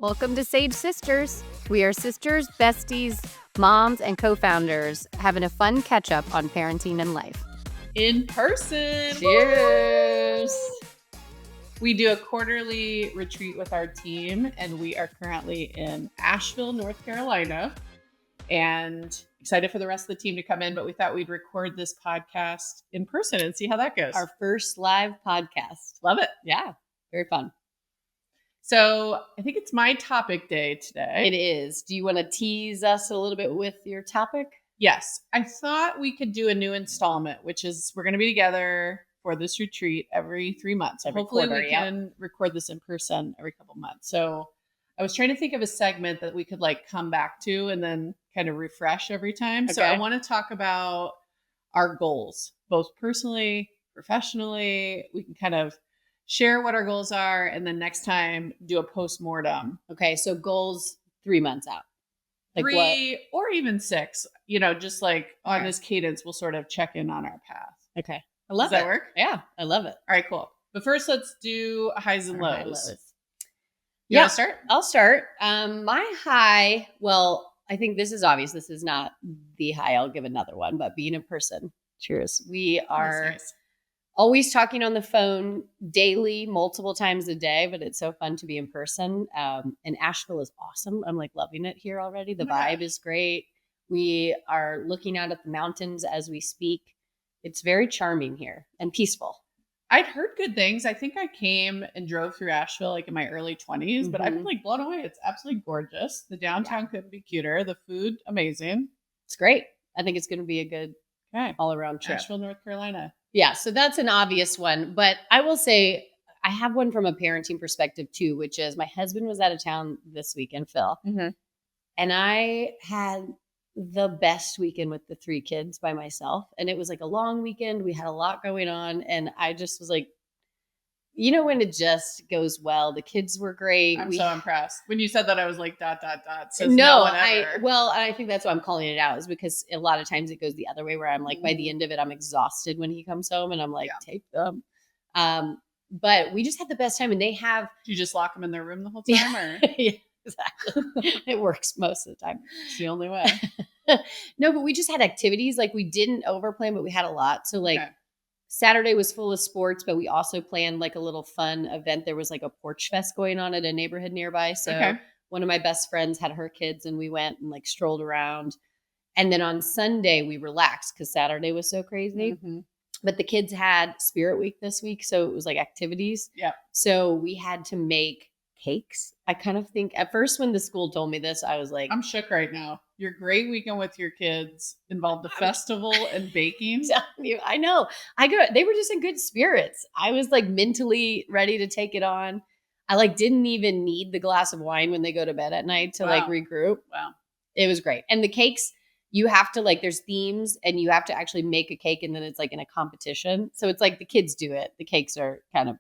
Welcome to Sage Sisters. We are sisters, besties, moms, and co-founders having a fun catch-up on parenting and life. In person. Cheers. Woo! We do a quarterly retreat with our team, and we are currently in Asheville, North Carolina, and excited for the rest of the team to come in, but we thought we'd record this podcast in person and see how that goes. Our first live podcast. Love it. Yeah, very fun. So I think it's my topic day today. It is. Do you want to tease us a little bit with your topic? Yes. I thought we could do a new installment, which is we're going to be together for this retreat every 3 months. Hopefully we can record this in person every couple months. So I was trying to think of a segment that we could like come back to and then kind of refresh every time. Okay. So I want to talk about our goals, both personally, professionally. We can kind of share what our goals are, and then next time do a postmortem. Okay, so goals 3 months out. Like 3 or even 6, just like on this cadence, we'll sort of check in on our path. Okay. I love it. Does that work? Yeah, I love it. All right, cool. But first, let's do highs and lows. You Yeah, want to start? I'll start. My high, well, I think this is obvious. This is not the high. I'll give another one, but being in person. Cheers. We are always talking on the phone daily, multiple times a day, but it's so fun to be in person. And Asheville is awesome. I'm like loving it here already. The vibe is great. We are looking out at the mountains as we speak. It's very charming here and peaceful. I'd heard good things. I think I came and drove through Asheville like in my early 20s, but I've been like blown away. It's absolutely gorgeous. The downtown couldn't be cuter. The food, amazing. It's great. I think it's going to be a good all-around trip. Asheville, North Carolina. Yeah, so that's an obvious one. But I will say I have one from a parenting perspective too, which is my husband was out of town this weekend, Phil. Mm-hmm. And I had the best weekend with the 3 kids by myself. And it was like a long weekend. We had a lot going on. And I just was like, when it just goes well, the kids were great. I'm so impressed. When you said that, I was like, ... I think that's why I'm calling it out, is because a lot of times it goes the other way, where I'm like, by the end of it, I'm exhausted when he comes home and I'm like, take them. But we just had the best time, and they have. Do you just lock them in their room the whole time? Or? Yeah, exactly. It works most of the time. It's the only way. No, but we just had activities. Like, we didn't overplan, but we had a lot. So Saturday was full of sports, but we also planned like a little fun event. There was like a porch fest going on at a neighborhood nearby. So one of my best friends had her kids, and we went and like strolled around. And then on Sunday we relaxed because Saturday was so crazy. Mm-hmm. But the kids had Spirit Week this week. So it was like activities. Yeah. So we had to make cakes. I kind of think at first when the school told me this, I was like, I'm shook right now. Your great weekend with your kids involved a festival and baking. I know. They were just in good spirits. I was like mentally ready to take it on. I like didn't even need the glass of wine when they go to bed at night to like regroup. Wow. It was great. And the cakes, you have to there's themes, and you have to actually make a cake, and then it's like in a competition. So it's like the kids do it. The cakes are kind of,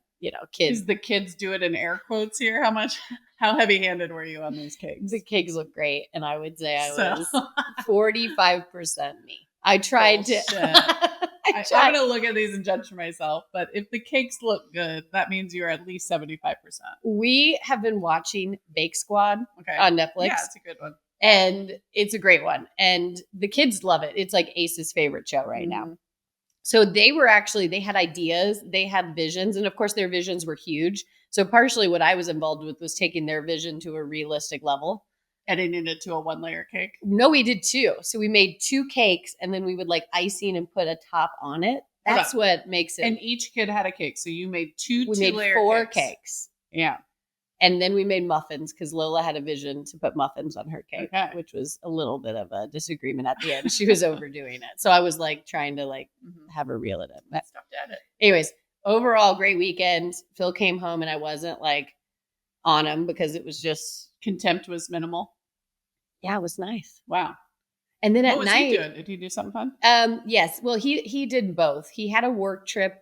kids. Is the kids do it in air quotes here? How heavy-handed were you on those cakes? The cakes look great. And I would say I was 45% me. I tried to. I'm going to look at these and judge for myself. But if the cakes look good, that means you're at least 75%. We have been watching Bake Squad on Netflix. Yeah, it's a good one. And it's a great one. And the kids love it. It's like Ace's favorite show right now. So they had ideas, they had visions, and of course their visions were huge. So partially what I was involved with was taking their vision to a realistic level. Editing it to a 1-layer cake? No, we did 2. So we made 2 cakes, and then we would like icing and put a top on it. That's what makes it. And each kid had a cake. So you made 2 We 2-layer made 4 cakes. Yeah. And then we made muffins because Lola had a vision to put muffins on her cake, which was a little bit of a disagreement at the end. She was overdoing it. So I was like trying to have her reel it in. But anyways, overall, great weekend. Phil came home and I wasn't like on him because it was just. Contempt was minimal. Yeah, it was nice. Wow. And then what at was night. He doing? Did he do something fun? Yes. Well, he did both. He had a work trip,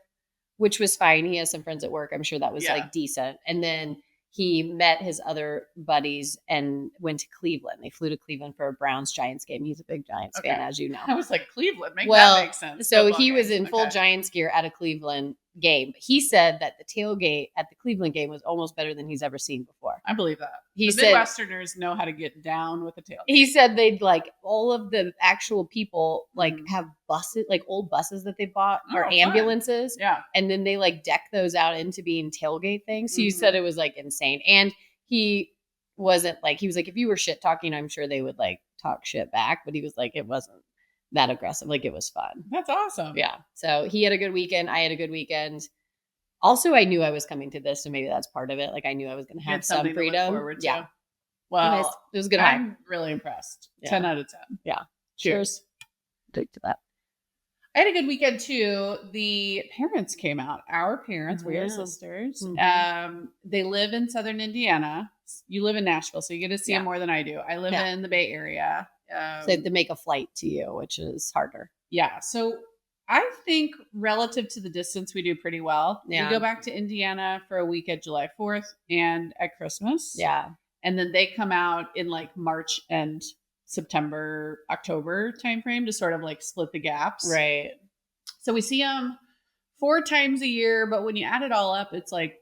which was fine. He has some friends at work. I'm sure that was like decent. And then he met his other buddies and went to Cleveland. They flew to Cleveland for a Browns-Giants game. He's a big Giants fan, as you know. I was like, Cleveland, that makes sense. So he was in full Giants gear at a Cleveland game. He said that the tailgate at the Cleveland game was almost better than he's ever seen before. I believe that. The Midwesterners know how to get down with a tailgate. He said they'd like all of the actual people like have buses, like old buses that they bought or ambulances. Yeah. And then they like deck those out into being tailgate things. So you said it was like insane. And he wasn't like, he was like, if you were shit talking, I'm sure they would like talk shit back. But he was like, it wasn't that aggressive. Like it was fun. That's awesome. Yeah. So he had a good weekend. I had a good weekend. Also, I knew I was coming to this, so maybe that's part of it. Like I knew I was going to have some freedom. Yeah. Well, it was good. I'm really impressed. 10 out of 10. Yeah. Cheers. Take to that. I had a good weekend too. The parents came out. Our parents, we are sisters. They live in Southern Indiana. You live in Nashville, so you get to see them more than I do. I live in the Bay Area. So they have to make a flight to you, which is harder. Yeah. So I think relative to the distance, we do pretty well. Yeah. We go back to Indiana for a week at July 4th and at Christmas. Yeah. And then they come out in like March and September, October timeframe to sort of like split the gaps. Right. So we see them 4 times a year, but when you add it all up, it's like,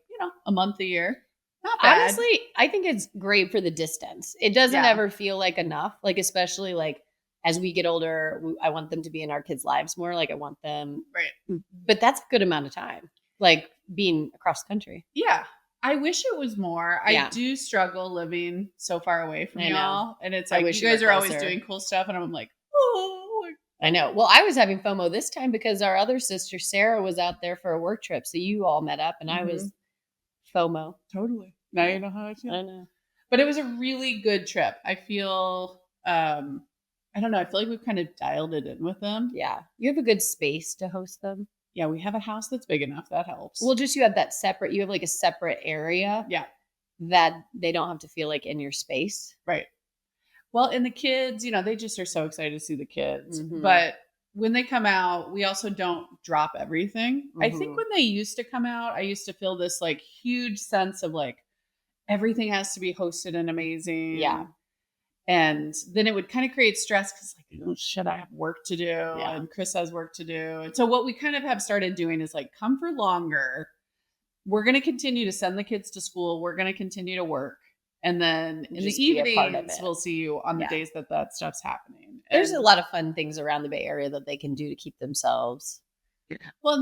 a month a year. Not bad. Honestly, I think it's great for the distance. It doesn't ever feel like enough, like especially like as we get older, I want them to be in our kids' lives more. Like I want them. Right. But that's a good amount of time, like being across the country. Yeah. I wish it was more. I do struggle living so far away from y'all. And it's like, you guys are always doing cool stuff. And I'm like, oh. I know. Well, I was having FOMO this time because our other sister, Sarah, was out there for a work trip. So you all met up and I was FOMO. Totally. Now you know how I feel. I know. But it was a really good trip. I feel, I don't know. I feel like we've kind of dialed it in with them. Yeah. You have a good space to host them. Yeah. We have a house that's big enough. That helps. Well, just you have like a separate area. Yeah. That they don't have to feel like in your space. Right. Well, and the kids, they just are so excited to see the kids. But when they come out, we also don't drop everything. I think when they used to come out, I used to feel this like huge sense of like everything has to be hosted and amazing. Yeah. And then it would kind of create stress because like, oh, shit, I have work to do. Yeah. And Chris has work to do. And so what we kind of have started doing is like, come for longer. We're going to continue to send the kids to school. We're going to continue to work. And then in the evenings, we'll see you on the days that stuff's happening. There's a lot of fun things around the Bay Area that they can do to keep themselves. Well,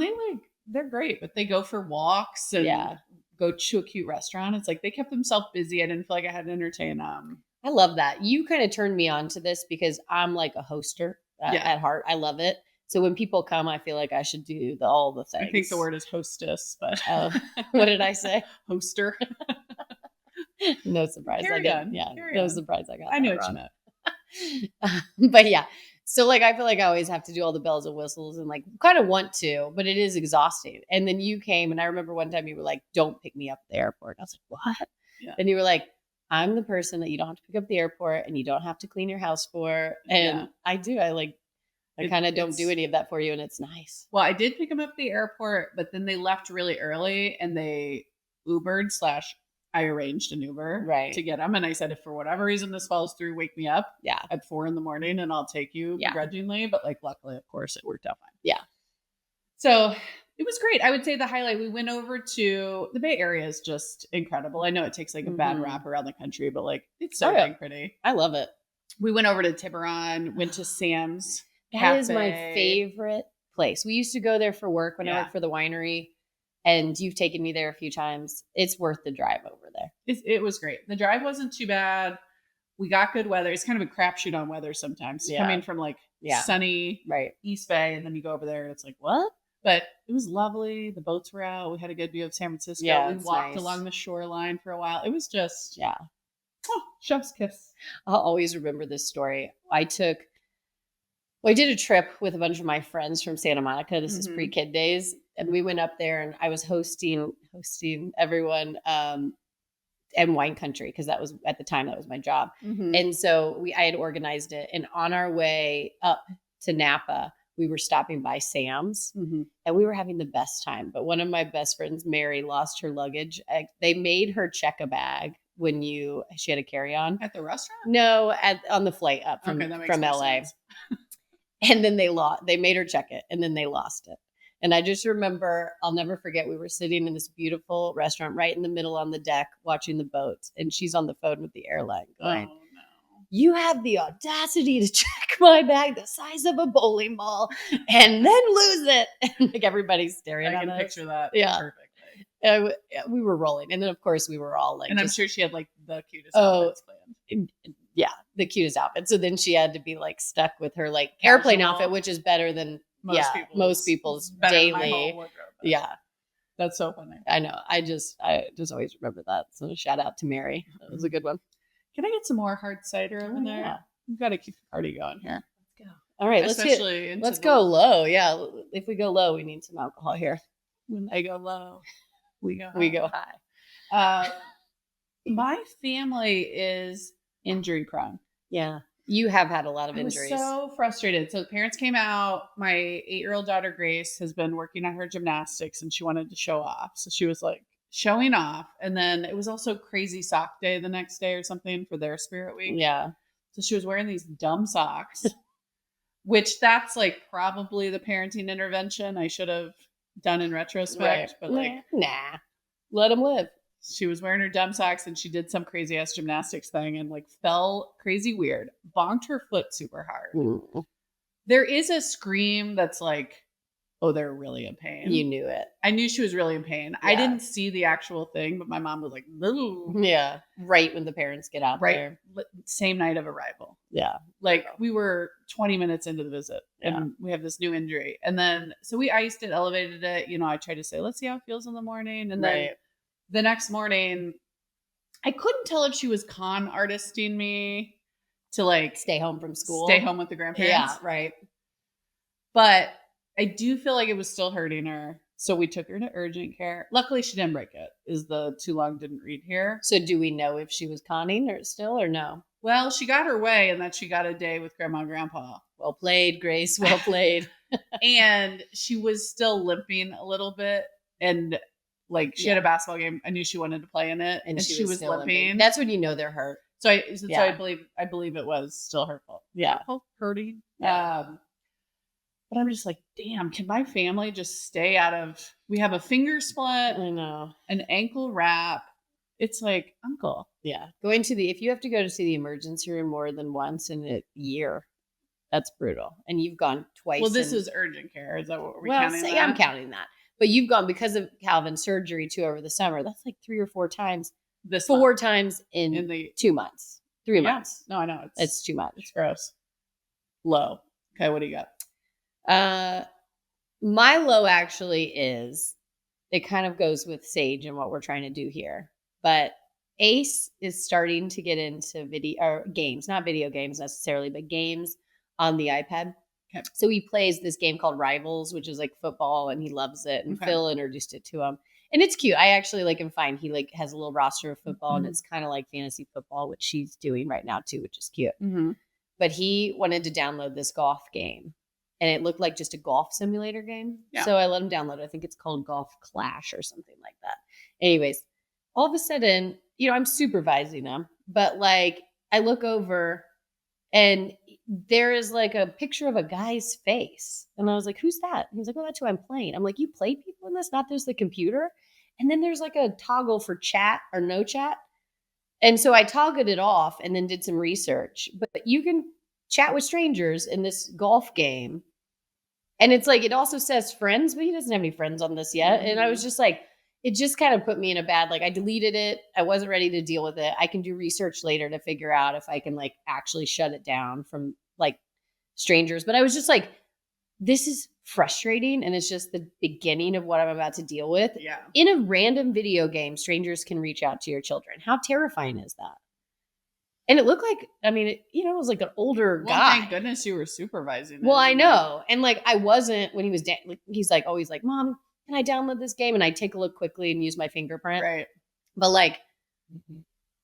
they're great, but they go for walks and go to a cute restaurant. It's like they kept themselves busy. I didn't feel like I had to entertain them. I love that. You kind of turned me on to this because I'm like a hoster at heart. I love it. So when people come, I feel like I should do all the things. I think the word is hostess, but what did I say? Hoster. No surprise. No surprise. I got. I knew what you meant. But yeah, so like I feel like I always have to do all the bells and whistles and like kind of want to, but it is exhausting. And then you came, and I remember one time you were like, "Don't pick me up at the airport." And I was like, "What?" Yeah. And you were like, "I'm the person that you don't have to pick up at the airport, and you don't have to clean your house for." And I do. I kind of don't do any of that for you, and it's nice. Well, I did pick them up at the airport, but then they left really early, and they Ubered / I arranged an Uber to get them. And I said, if for whatever reason this falls through, wake me up at 4 a.m. and I'll take you begrudgingly. But like, luckily, of course, it worked out fine. Yeah. So it was great. I would say the highlight, we went over to the Bay Area is just incredible. I know it takes like a bad rap around the country, but like it's so dang pretty. I love it. We went over to Tiburon, went to Sam's. That is my favorite place. We used to go there for work when I worked for the winery. And you've taken me there a few times. It's worth the drive over there. It was great. The drive wasn't too bad. We got good weather. It's kind of a crapshoot on weather sometimes. Coming from like sunny East Bay, and then you go over there and it's like, what? But it was lovely. The boats were out. We had a good view of San Francisco. Yeah, we walked along the shoreline for a while. It was just, chef's kiss. I'll always remember this story. I did a trip with a bunch of my friends from Santa Monica. This is pre-kid days. And we went up there and I was hosting everyone and wine country because that was at the time that was my job. And so I had organized it. And on our way up to Napa, we were stopping by Sam's and we were having the best time. But one of my best friends, Mary, lost her luggage. They made her check a bag when she had a carry-on. At the restaurant? No, on the flight up from LA. And then they made her check it and then they lost it. And I just remember, I'll never forget, we were sitting in this beautiful restaurant right in the middle on the deck watching the boats. And she's on the phone with the airline going, you have the audacity to check my bag the size of a bowling ball and then lose it. And like everybody's staring at us. I can picture that perfectly. We were rolling. And then, of course, we were all like... And I'm sure she had like the cutest outfits planned. Yeah, the cutest outfit. So then she had to be like stuck with her like airplane outfit, which is better than most people's daily. Yeah. That's so funny. I know. I just always remember that. So shout out to Mary. That was a good one. Can I get some more hard cider over there? Yeah. We've got to keep the party going here. Let's go. All right, let's go low. Yeah, if we go low, we need some alcohol here. When I go low, we go high. My family is injury prone. Yeah, you have had a lot of injuries. I was so frustrated. So the parents came out. My 8-year-old daughter Grace has been working on her gymnastics, and she wanted to show off. So she was like showing off, and then it was also crazy sock day the next day or something for their spirit week. Yeah. So she was wearing these dumb socks, which that's like probably the parenting intervention I should have done in retrospect. Right. But like, nah, let them live. She was wearing her dumb socks and she did some crazy ass gymnastics thing and like fell crazy weird, bonked her foot super hard. Mm. There is a scream that's like, oh, they're really in pain. You knew it. I knew she was really in pain. Yeah. I didn't see the actual thing, but my mom was like, no. Yeah. Right when the parents get out there. Same night of arrival. Yeah. Like we were 20 minutes into the visit and we have this new injury. And then, so we iced it, elevated it. You know, I tried to say, let's see how it feels in the morning. And then the next morning, I couldn't tell if she was con artisting me to like stay home from school, stay home with the grandparents. Yeah. Right. But I do feel like it was still hurting her. So we took her to urgent care. Luckily, she didn't break it. Is the too long didn't read here. So do we know if she was conning or still or no? Well, she got her way and then she got a day with grandma and grandpa. Well played, Grace. Well played. And she was still limping a little bit. And like she had a basketball game. I knew she wanted to play in it. And she was limping. That's when you know they're hurt. So I believe it was still her fault. Yeah. Hurting. Yeah. But I'm just like, damn, can my family just stay out of... We have a finger split. I know. An ankle wrap. It's like, uncle. Yeah. If you have to go to see the emergency room more than once in a year, that's brutal. And you've gone twice. Well, this is urgent care. Is that what we're counting? Well, I'm counting that. But you've gone because of Calvin's surgery too over the summer. That's like 3 or 4 times. Times in the 2 months. 3 months. No, I know. It's too much. It's gross. Low. Okay, what do you got? My low actually is, it kind of goes with Sage and what we're trying to do here. But Ace is starting to get into video or games, not video games necessarily, but games on the iPad. Okay. So he plays this game called Rivals, which is like football, and he loves it. And Phil introduced it to him. And it's cute. I actually like him fine. He like has a little roster of football, and it's kind of like fantasy football, which she's doing right now too, which is cute. Mm-hmm. But he wanted to download this golf game. And it looked like just a golf simulator game. Yeah. So I let him download it. I think it's called Golf Clash or something like that. Anyways, all of a sudden, I'm supervising him. But like, I look over and there is like a picture of a guy's face. And I was like, who's that? And he's like, oh, that's who I'm playing. I'm like, you play people in this? Not there's the computer? And then there's like a toggle for chat or no chat. And so I toggled it off and then did some research. But you can chat with strangers in this golf game. And it's like, it also says friends, but he doesn't have any friends on this yet. Mm-hmm. And I was just like, it just kind of put me in a bad, like I deleted it. I wasn't ready to deal with it. I can do research later to figure out if I can like actually shut it down from like strangers. But I was just like, this is frustrating. And it's just the beginning of what I'm about to deal with. Yeah. In a random video game, strangers can reach out to your children. How terrifying is that? And it looked like, it was like an older guy. Thank goodness you were supervising. Well, I know. And like, I wasn't when he was, he's like, always like, Mom, can I download this game? And I take a look quickly and use my fingerprint. Right. But like,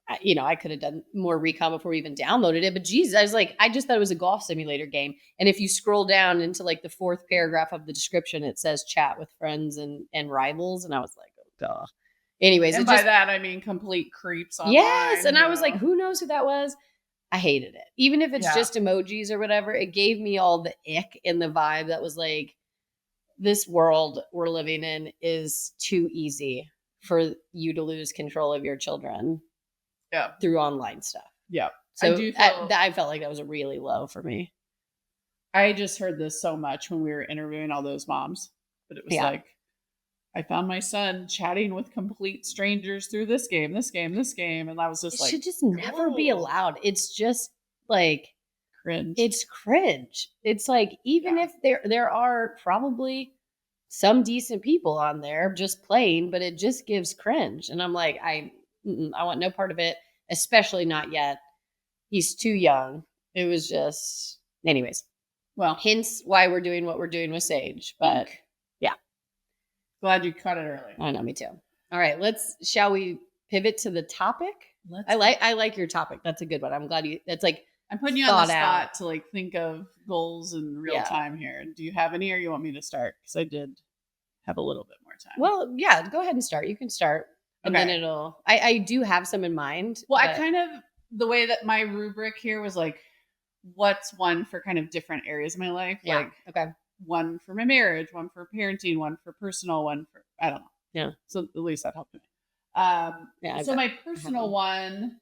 I could have done more recon before we even downloaded it. But Jesus, I was like, I just thought it was a golf simulator game. And if you scroll down into like the 4th paragraph of the description, it says chat with friends and rivals. And I was like, oh, duh. Anyways, and by that I mean complete creeps online. Yes, and I was like, who knows who that was? I hated it. Even if it's just emojis or whatever, it gave me all the ick and the vibe that was like, this world we're living in is too easy for you to lose control of your children. Yeah. Through online stuff. Yeah. So I felt like that was really low for me. I just heard this so much when we were interviewing all those moms, but it was like, I found my son chatting with complete strangers through this game. And I was just it should just never be allowed. It's just like cringe. It's cringe. It's like, even if there are probably some decent people on there just playing, but it just gives cringe. And I'm like, I want no part of it, especially not yet. He's too young. It was just, anyways. Well, hence why we're doing what we're doing with Sage. But yeah. Glad you caught it early. I know, me too. All right, shall we pivot to the topic? I like your topic. That's a good one. I'm glad that's like, I'm putting you on the spot to like think of goals in real time here. Do you have any, or you want me to start? Because I did have a little bit more time. Well, yeah, go ahead and start. You can start. And then I do have some in mind. Well, I kind of, the way that my rubric here was like, what's one for kind of different areas of my life? Yeah. Like, one for my marriage, one for parenting, one for personal, one for, I don't know. Yeah. So at least that helped me. So my personal one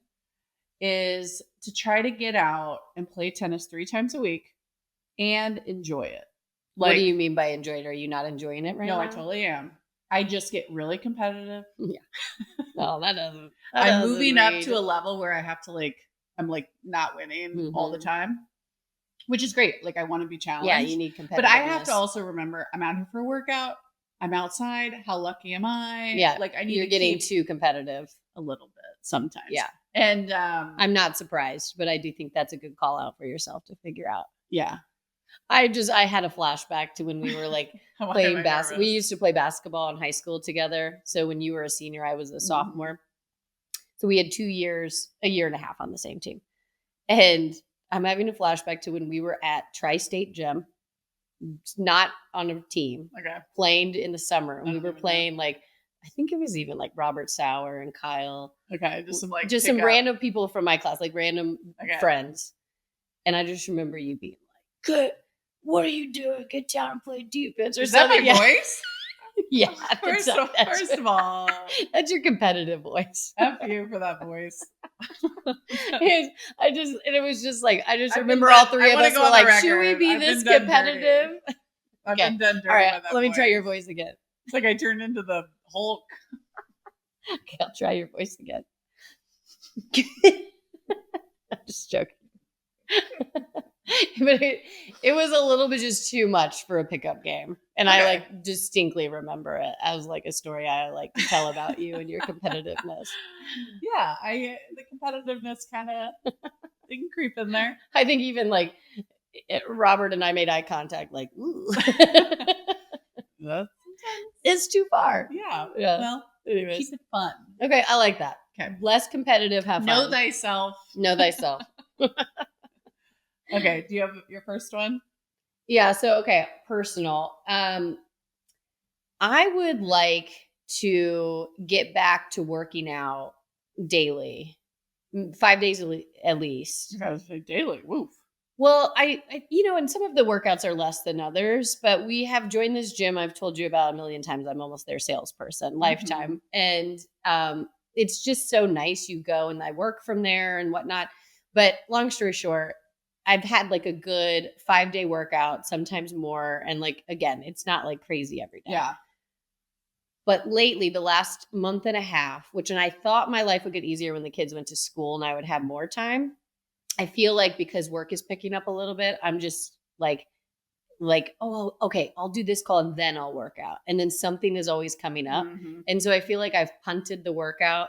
is to try to get out and play tennis 3 times a week and enjoy it. Like, what do you mean by enjoy it? Are you not enjoying it right now? No, I totally am. I just get really competitive. Yeah. No, that doesn't. I'm moving up to a level where I have to I'm not winning all the time, which is great. Like, I want to be challenged. Yeah, you need competitiveness. But I have to also remember, I'm out here for a workout. I'm outside. How lucky am I? Yeah. Like, I need You're getting too competitive a little bit sometimes. Yeah. And I'm not surprised, but I do think that's a good call out for yourself to figure out. Yeah. I had a flashback to when we were like playing basketball. We used to play basketball in high school together. So when you were a senior, I was a sophomore. So we had 2 years, a year and a half on the same team. And I'm having a flashback to when we were at Tri-State Gym, not on a team, playing in the summer. And we were playing I think it was even like Robert Sauer and Kyle. Okay. Just some random people from my class, like random friends. And I just remember you being like, good. What are you doing? Get down and play defense or something. Is that my voice? Yeah. First of all, that's your competitive voice. F you for that voice. It was just like, I just remember all 3 of us were like, should we be this competitive? I've been done dirty. All right, let me try your voice again. It's like I turned into the Hulk. Okay, I'll try your voice again. I'm just joking. But it was a little bit just too much for a pickup game. And I distinctly remember it as like a story I like to tell about you and your competitiveness. Yeah, the competitiveness kind of didn't creep in there. I think even Robert and I made eye contact like, ooh. It's too far. Yeah. Well, anyways. Keep it fun. Okay, I like that. Okay. Less competitive, have fun. Know thyself. Know thyself. Okay, do you have your first one? Yeah, so personal. I would like to get back to working out daily, 5 days at least. You gotta say daily. Woof. Well, I and some of the workouts are less than others, but we have joined this gym I've told you about a million times. I'm almost their salesperson, lifetime. And it's just so nice. You go and I work from there and whatnot. But long story short, I've had like a good 5-day workout, sometimes more. And again, it's not like crazy every day. Yeah. But lately, the last month and a half, and I thought my life would get easier when the kids went to school and I would have more time. I feel like because work is picking up a little bit, I'm just like, oh, okay, I'll do this call and then I'll work out. And then something is always coming up. And so I feel like I've punted the workout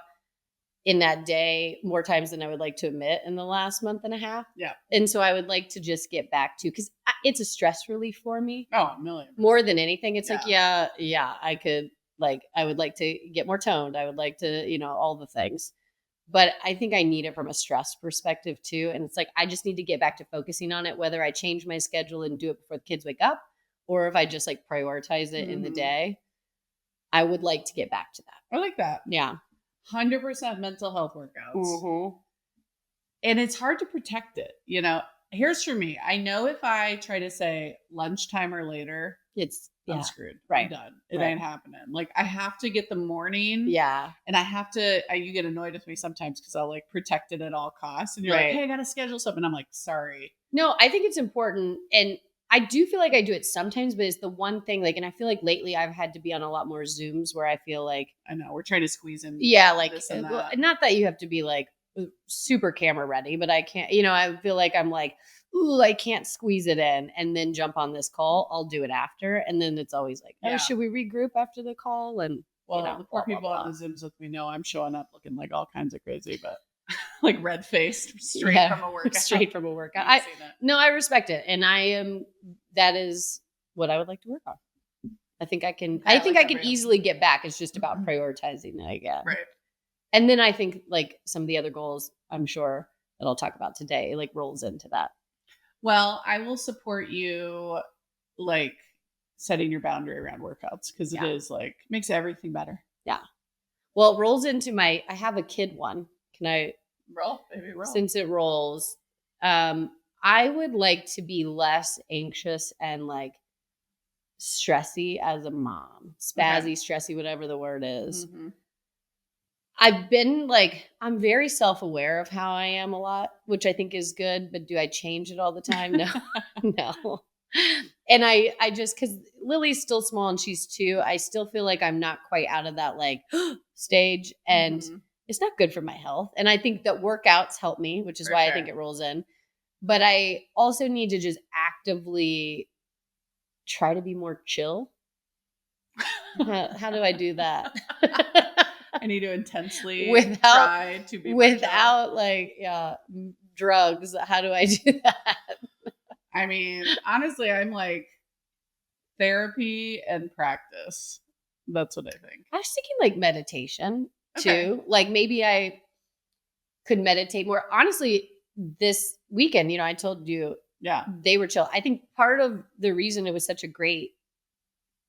in that day more times than I would like to admit in the last month and a half. Yeah. And so I would like to just get back to, because it's a stress relief for me. Oh, a million. More than anything. It's I could I would like to get more toned. I would like to, all the things. But I think I need it from a stress perspective too. And it's I just need to get back to focusing on it, whether I change my schedule and do it before the kids wake up, or if I just prioritize it in the day. I would like to get back to that. I like that. Yeah. 100% mental health workouts. And it's hard to protect it. Here's for me. I know if I try to say lunchtime or later, it's I'm screwed. Right. I'm done. It ain't happening. Like I have to get the morning. Yeah. And I have to, you get annoyed with me sometimes because I'll like protect it at all costs. And you're like, hey, I got to schedule something. I'm like, sorry. No, I think it's important. And I do feel like I do it sometimes, but it's the one thing like, and I feel like lately I've had to be on a lot more Zooms where I feel like. I know. We're trying to squeeze in. Yeah. Like, well, not that you have to be like super camera ready, but I can't, I feel like I'm like, ooh, I can't squeeze it in and then jump on this call. I'll do it after. And then it's always like, oh, should we regroup after the call? And the poor people on the Zooms with me know I'm showing up looking like all kinds of crazy, but like red faced straight from a workout. Straight from a workout. I respect it. And that is what I would like to work on. I think I can easily get back. It's just about prioritizing it again. Right. And then I think like some of the other goals, I'm sure that I'll talk about today, like rolls into that. Well, I will support you, like setting your boundary around workouts because it is like makes everything better. Yeah. Well, it rolls into I have a kid one. Can I roll? Baby, roll. Since it rolls, I would like to be less anxious and like stressy as a mom, spazzy, stressy, whatever the word is. Mm-hmm. I've been like, I'm very self-aware of how I am a lot, which I think is good, but do I change it all the time? No, no. And I just, cause Lily's still small and she's 2, I still feel like I'm not quite out of that like stage and it's not good for my health. And I think that workouts help me, which is why I think it rolls in, but I also need to just actively try to be more chill. How do I do that? I need to intensely try to be without like drugs. How do I do that? I mean, honestly, I'm like therapy and practice. That's what I think. I was thinking like meditation too. Like maybe I could meditate more. Honestly, this weekend, I told you, they were chill. I think part of the reason it was such a great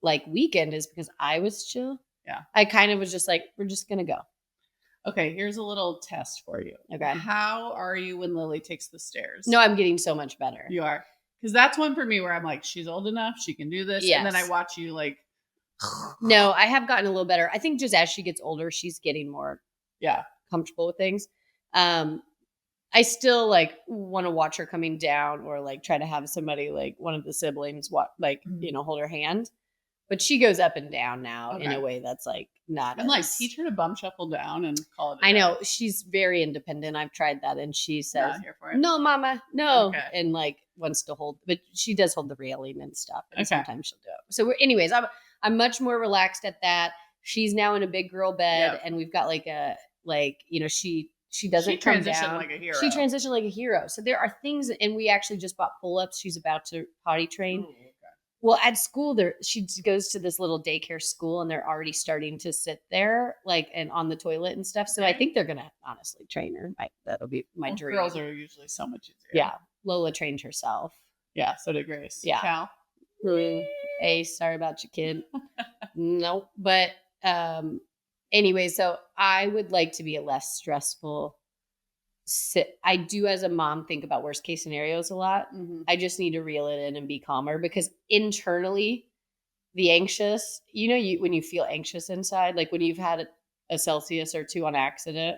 like weekend is because I was chill. Yeah. I kind of was just like, we're just going to go. Okay. Here's a little test for you. Okay. How are you when Lily takes the stairs? No, I'm getting so much better. You are. Because that's one for me where I'm like, she's old enough. She can do this. Yes. And then I watch you like. No, I have gotten a little better. I think just as she gets older, she's getting more comfortable with things. I still like want to watch her coming down or like try to have somebody like one of the siblings hold her hand. But she goes up and down now in a way that's like not. And like teach her to bum shuffle down and call it. I know she's very independent. I've tried that, and she says, "No, Mama, no," and like wants to hold, but she does hold the railing and stuff. And sometimes she'll do it. So, anyways, I'm much more relaxed at that. She's now in a big girl bed, and we've got like she doesn't transition like a hero. She transitioned like a hero. So there are things, and we actually just bought pull-ups. She's about to potty train. Ooh. Well, at school, she goes to this little daycare school, and they're already starting to sit there, like, and on the toilet and stuff. So I think they're gonna honestly train her. That'll be my dream. Girls are usually so much easier. Yeah, Lola trained herself. Yeah, so did Grace. Yeah, Cal. Ace, sorry about your kid. Nope. But anyway, so I would like to be a less stressful. I do as a mom think about worst case scenarios a lot. Mm-hmm. I just need to reel it in and be calmer because internally the anxious, when you feel anxious inside, like when you've had a Celsius or 2 on accident,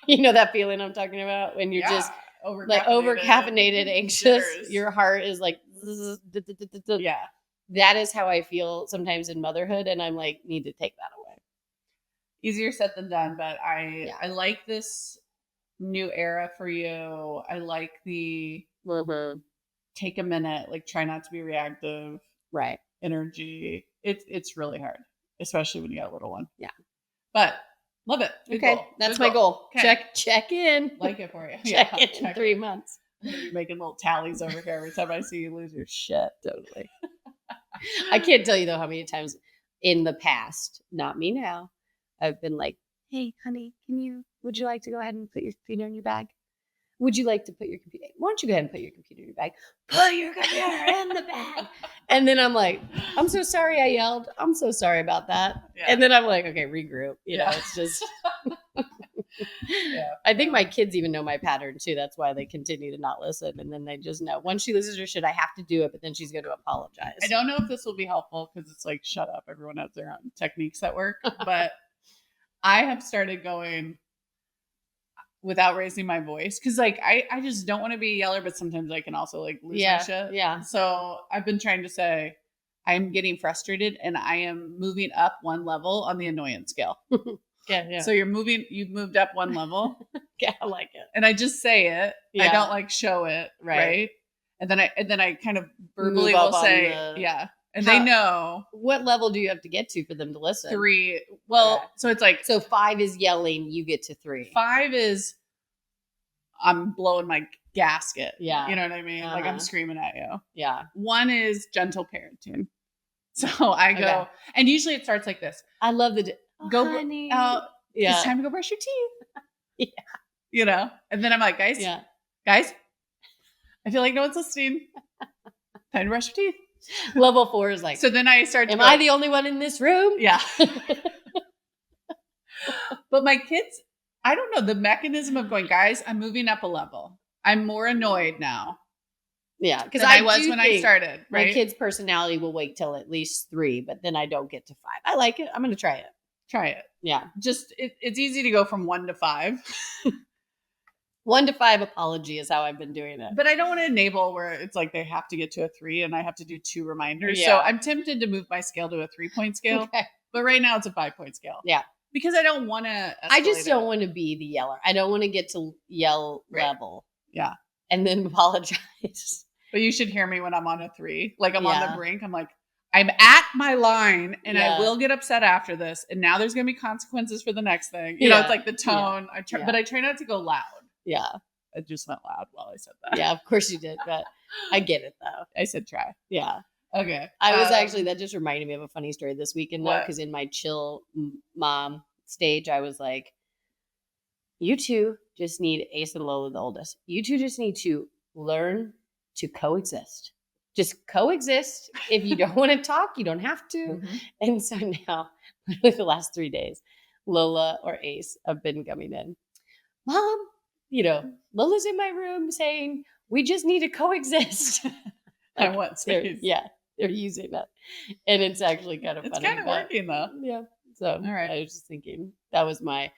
that feeling I'm talking about when you're just like over-caffeinated, anxious, your heart is like, that is how I feel sometimes in motherhood. And I'm like, need to take that away. Easier said than done. But I like this new era for you. I like the take a minute, like try not to be reactive. Right. Energy. It's really hard, especially when you got a little one. Yeah. But love it. Good goal. That's my goal. Okay. Check in. Like it for you. Check in 3 months. You're making little tallies over here every time I see you lose your shit. Totally. I can't tell you though how many times in the past, not me now, I've been like, hey, honey, would you like to go ahead and put your computer in your bag? Would you like to put your computer? Why don't you go ahead and put your computer in your bag? Put your computer in the bag. And then I'm like, I'm so sorry I yelled. I'm so sorry about that. Yeah. And then I'm like, okay, regroup. It's just. I think my kids even know my pattern too. That's why they continue to not listen. And then they just know once she listens to her shit, I have to do it, but then she's going to apologize. I don't know if this will be helpful because it's like, shut up. Everyone has their own techniques at work. But I have started going without raising my voice because like I just don't want to be a yeller, but sometimes I can also like lose my shit. Yeah. So I've been trying to say I'm getting frustrated and I am moving up one level on the annoyance scale. Yeah. So you've moved up one level. Yeah, I like it. And I just say it. Yeah. I don't like show it. Right. And then I kind of verbally will say, and they know. What level do you have to get to for them to listen? 3. Well, so it's like. So 5 is yelling, you get to 3. 5 is I'm blowing my gasket. Yeah. You know what I mean? Like I'm screaming at you. Yeah. 1 is gentle parenting. So I go, and usually it starts like this. I love the, honey. It's time to go brush your teeth. Yeah. You know? And then I'm like, guys, I feel like no one's listening. Time to brush your teeth. Level 4 is like, so then I start to am I the only one in this room? Yeah. But my kids, I don't know the mechanism of going, guys, I'm moving up a level. I'm more annoyed now. Yeah. Because I was when I started. Right? My kid's personality will wait till at least 3, but then I don't get to 5. I like it. I'm going to try it. Try it. Yeah. Just, it's easy to go from 1 to 5. 1 to 5 apology is how I've been doing it. But I don't want to enable where it's like they have to get to a 3 and I have to do 2 reminders. Yeah. So I'm tempted to move my scale to a 3-point scale. Okay. But right now it's a 5-point scale. Yeah. Because I don't want to. I just don't want to be the yeller. I don't want to get to yell level. Yeah. And then apologize. But you should hear me when I'm on a 3. Like I'm on the brink. I'm like, I'm at my line and I will get upset after this. And now there's going to be consequences for the next thing. You know, it's like the tone. Yeah. But I try not to go loud. Yeah. I just went loud while I said that. Yeah, of course you did. But I get it though. I said try. Yeah. Okay. I was actually, that just reminded me of a funny story this weekend though. Because in my chill mom stage, I was like, you two just need, Ace and Lola, the oldest, you two just need to learn to coexist. Just coexist. If you don't want to talk, you don't have to. Mm-hmm. And so now, literally the last 3 days, Lola or Ace have been coming in. Mom, you know, Lola's in my room saying, we just need to coexist. I want space. They're using that. And it's actually kind of funny. It's kind of working though. Yeah. So all right. I was just thinking that was my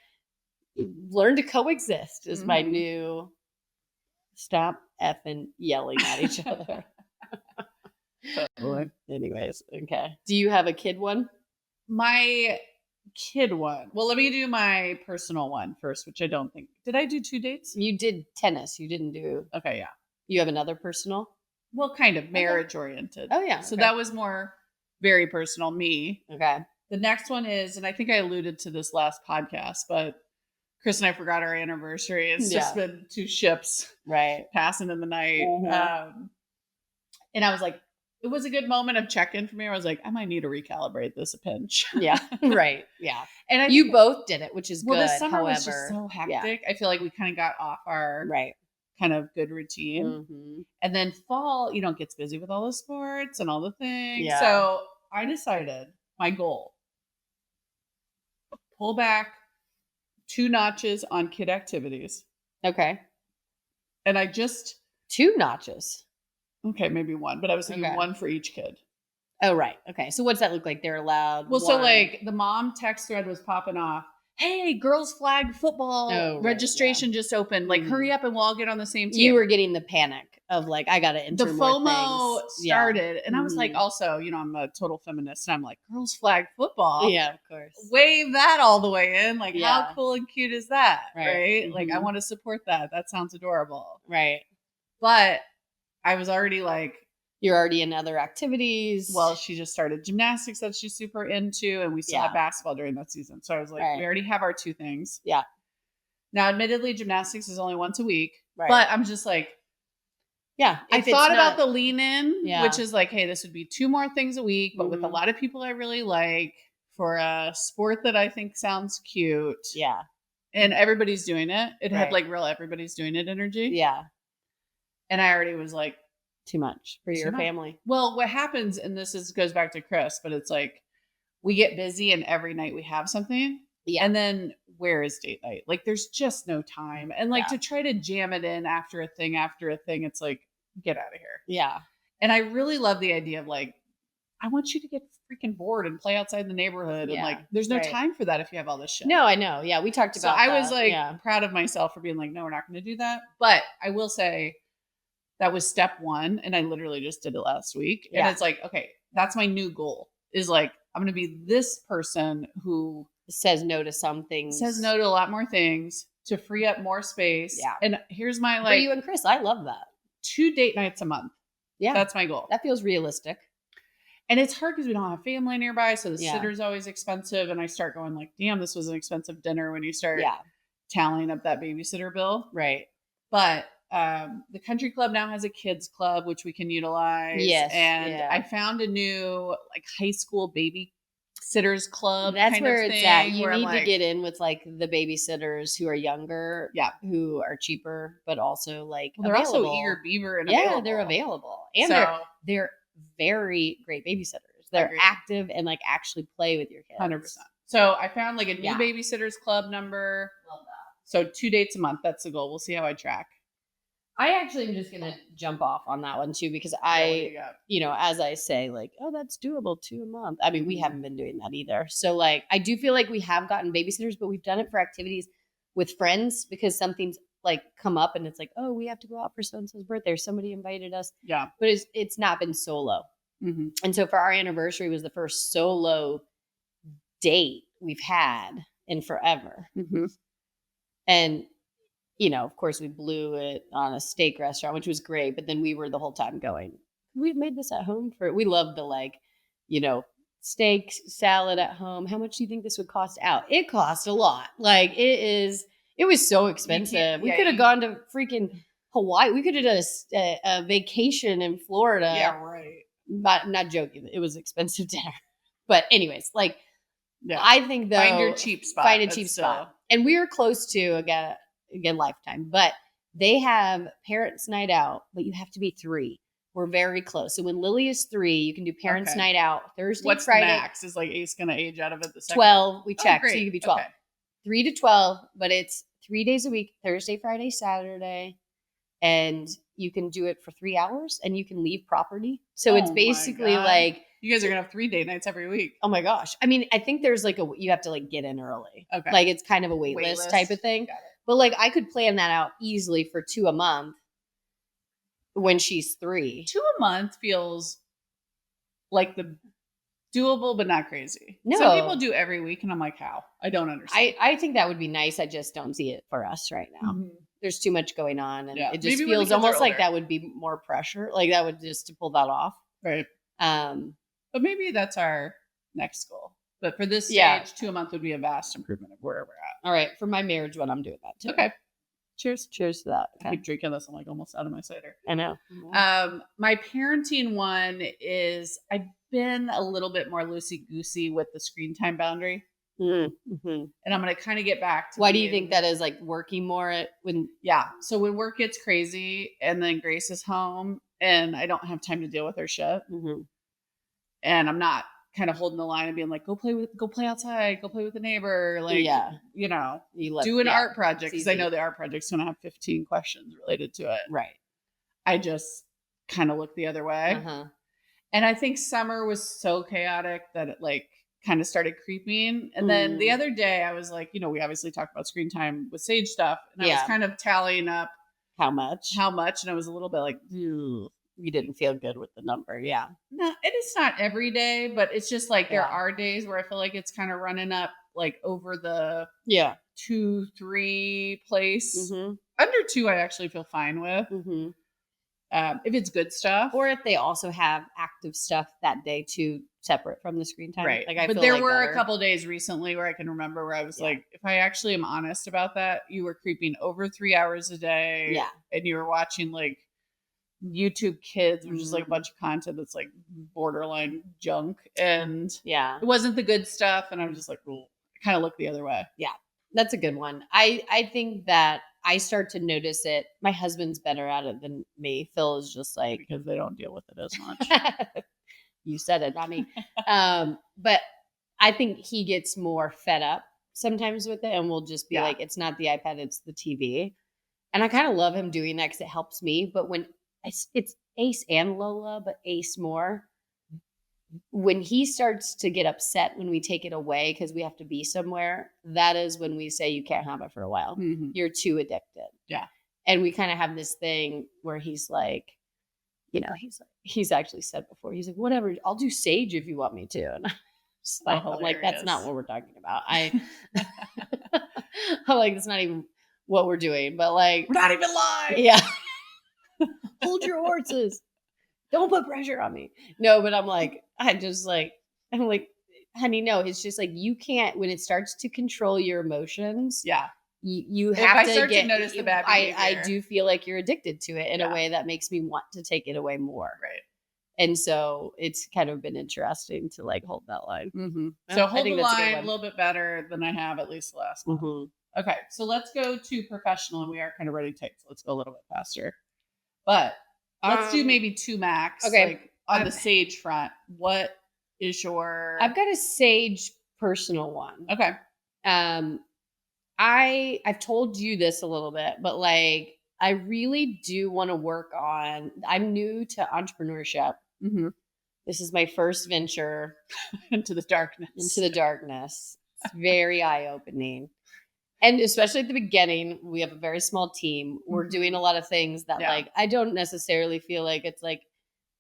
learn to coexist is my new stop effing yelling at each other. Anyways, okay. Do you have a kid one? My kid one. Well, let me do my personal one first, which I don't think. Did I do 2 dates? You did tennis. You didn't do. Okay, yeah. You have another personal? Well, kind of marriage oriented. Oh, yeah. So that was more very personal, me. Okay. The next one is, and I think I alluded to this last podcast, but Chris and I forgot our anniversary. It's just been 2 ships passing in the night. Mm-hmm. And I was like, it was a good moment of check-in for me. I was like, I might need to recalibrate this a pinch. Yeah. Right. Yeah. And you both did it, which is good. Well, the summer was just so hectic. I feel like we kind of got off our kind of good routine. Mm-hmm. And then fall, you know, gets busy with all the sports and all the things. Yeah. So I decided my goal, pull back 2 notches on kid activities. Okay. And I just... 2 notches? Okay, maybe 1, but I was thinking 1 for each kid. Oh, right. Okay. So what does that look like? They're allowed? Well, so like the mom text thread was popping off. Hey, girls flag football registration just opened. Like, hurry up and we'll all get on the same team. You were getting the panic of like, I got to enter the more FOMO things. started. And I was like, also, you know, I'm a total feminist. And I'm like, girls flag football. Yeah, of course. Wave that all the way in. Like, how cool and cute is that? Right? Mm-hmm. Like, I want to support that. That sounds adorable. Right. But I was already like, you're already in other activities. Well, she just started gymnastics that she's super into, and we still have basketball during that season. So I was like, we already have our 2 things. Yeah. Now, admittedly, gymnastics is only once a week, but I'm just like, I if thought about the lean in, Yeah. which is like, hey, this would be 2 more things a week, but with a lot of people I really like for a sport that I think sounds cute. Yeah. And everybody's doing it. It had like real everybody's doing it energy. Yeah. And I already was like, too much for your family. Well, what happens, and this goes back to Chris, but it's like we get busy and every night we have something. Yeah. And then where is date night? Like there's just no time. And like to try to jam it in after a thing, it's like, get out of here. Yeah. And I really love the idea of like, I want you to get freaking bored and play outside the neighborhood. And like, there's no time for that if you have all this shit. No, I know. Yeah. We talked about I was like proud of myself for being like, no, we're not going to do that. But I will say that was step one. And I literally just did it last week. And it's like, okay, that's my new goal is like, I'm going to be this person who says no to some things, says no to a lot more things to free up more space. Yeah. And here's my for you and Chris, I love that. 2 date nights a month. Yeah. That's my goal. That feels realistic. And it's hard because we don't have family nearby. So the sitter's always expensive. And I start going like, damn, this was an expensive dinner when you start tallying up that babysitter bill. Right. But the country club now has a kids club, which we can utilize. Yes. And I found a new like high school babysitters club. That's kind where of it's thing, at. You where need like, to get in with like the babysitters who are younger, who are cheaper, but also like they're available. also eager beaver and available. They're available. And they're very great babysitters. They're active and like actually play with your kids. 100%. So I found like a new babysitters club number. Love that. So 2 dates a month. That's the goal. We'll see how I track. I actually am just going to jump off on that one too, because as I say, like, oh, that's doable 2 a month. I mean, we haven't been doing that either. So like, I do feel like we have gotten babysitters, but we've done it for activities with friends because something's like come up and it's like, oh, we have to go out for so-and-so's birthday or somebody invited us. Yeah. But it's not been solo. Mm-hmm. And so for our anniversary was the first solo date we've had in forever. Mm-hmm. And, of course we blew it on a steak restaurant, which was great. But then we were the whole time going, we've made this at home we love the steak salad at home. How much do you think this would cost out? It cost a lot. Like it was so expensive. We could have gone to freaking Hawaii. We could have done a vacation in Florida. Yeah, right. But I'm not joking. It was expensive dinner. But anyways, I think though, find your cheap spot. Find a cheap spot. And we are close to again Lifetime, but they have parents' night out, but you have to be 3. We're very close. So when Lily is 3, you can do parents' night out Thursday, What's Friday. The max? Is like Ace going to age out of it the second? 12. We checked. So you can be 12. Okay. 3 to 12, but it's 3 days a week, Thursday, Friday, Saturday. And you can do it for 3 hours and you can leave property. So it's basically like you guys are gonna have 3 date nights every week. Oh my gosh. I mean, I think there's you have to get in early. Okay. Like it's kind of a wait list type of thing. Got it. But I could plan that out easily for 2 a month when she's 3. 2 a month feels like the doable, but not crazy. No. Some people do every week and I'm like, how? I don't understand. I think that would be nice. I just don't see it for us right now. Mm-hmm. There's too much going on and it just Maybe feels almost like that would be more pressure. Like that would just to pull that off. Right. But maybe that's our next goal. But for this stage, 2 a month would be a vast improvement of where we're at. All right. For my marriage one, I'm doing that too. Okay. Cheers to that. Okay. I keep drinking this. I'm almost out of my cider. I know. My parenting one is I've been a little bit more loosey-goosey with the screen time boundary. Mm-hmm. And I'm going to kind of get back to why do you think that is working more so when work gets crazy and then Grace is home and I don't have time to deal with her shit and I'm not kind of holding the line and being like, go play outside, go play with the neighbor. Do an art project. Cause I know the art project's going to have 15 questions related to it. Right. I just kind of look the other way. And I think summer was so chaotic that it kind of started creeping. And then the other day I was like, we obviously talked about screen time with Sage stuff. And I was kind of tallying up how much. And I was a little bit like, you didn't feel good with the number. Yeah. No, it is not every day, but it's just there are days where I feel like it's kind of running up over the 2-3 place. Under 2, I actually feel fine with. If it's good stuff. Or if they also have active stuff that day too, separate from the screen time. Right. But there were a couple days recently where I can remember where I was like, if I actually am honest about that, you were creeping over 3 hours a day. Yeah. And you were watching YouTube Kids, which is a bunch of content that's borderline junk. And it wasn't the good stuff. And I'm just like, well, I kind of look the other way. Yeah. That's a good one. I think that I start to notice it. My husband's better at it than me. Phil is just because they don't deal with it as much. You said it, not me. But I think he gets more fed up sometimes with it, and we'll just be like, it's not the iPad, it's the TV. And I kind of love him doing that because it helps me. But when it's Ace and Lola, but Ace more, when he starts to get upset when we take it away because we have to be somewhere, that is when we say you can't have it for a while. Mm-hmm. You're too addicted. Yeah. And we kind of have this thing where he's like, he's actually said before, he's like, whatever, I'll do Sage if you want me to. And I'm like, that's not what we're talking about. I'm like, that's not even what we're doing, but like, we're not even live. Yeah. Hold your horses. Don't put pressure on me. No, but I'm like, honey, no, it's just like, you can't, when it starts to control your emotions. Yeah. You have to notice the bad behavior. I do feel like you're addicted to it in a way that makes me want to take it away more. Right. And so it's kind of been interesting to like hold that line. Mm-hmm. So hold the line a little bit better than I have at least the last month. Mm-hmm. Okay. So let's go to professional, and we are kind of ready to take. So let's go a little bit faster. But let's do maybe 2 max. Okay. Like on the Sage front, what is your... I've got a Sage personal one. Okay. I've told you this a little bit, but like, I really do want to work on, I'm new to entrepreneurship. Mm-hmm. This is my first venture into the darkness. It's very eye-opening. And especially at the beginning, we have a very small team. We're doing a lot of things that like, I don't necessarily feel like it's like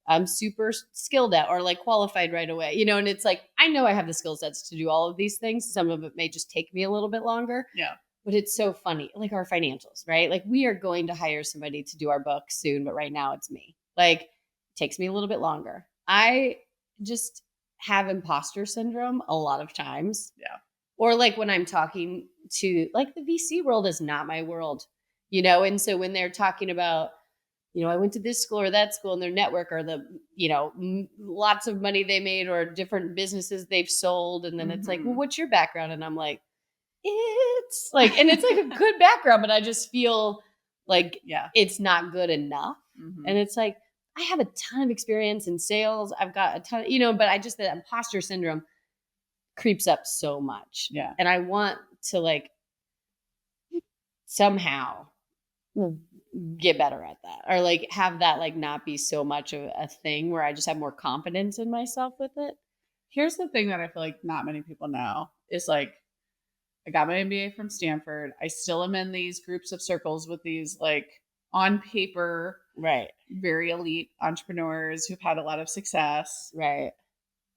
I'm super skilled at or like qualified right away, and it's like, I know I have the skill sets to do all of these things. Some of it may just take me a little bit longer. Yeah. But it's so funny, like our financials, right? Like we are going to hire somebody to do our books soon, but right now it's me. Like it takes me a little bit longer. I just have imposter syndrome a lot of times. Yeah. Or like when I'm talking to, like, the VC world is not my world, and so when they're talking about, I went to this school or that school, and their network, or the, lots of money they made, or different businesses they've sold. And then it's like, well, what's your background? And I'm like, it's like a good background, but I just feel like it's not good enough. Mm-hmm. And it's like, I have a ton of experience in sales. I've got a ton, but I just, the imposter syndrome creeps up so much. Yeah. And I want to like somehow get better at that, or like have that like not be so much of a thing, where I just have more confidence in myself with it. Here's the thing that I feel like not many people know is like, I got my MBA from Stanford. I still am in these groups of circles with these like on paper, right, very elite entrepreneurs who've had a lot of success. Right.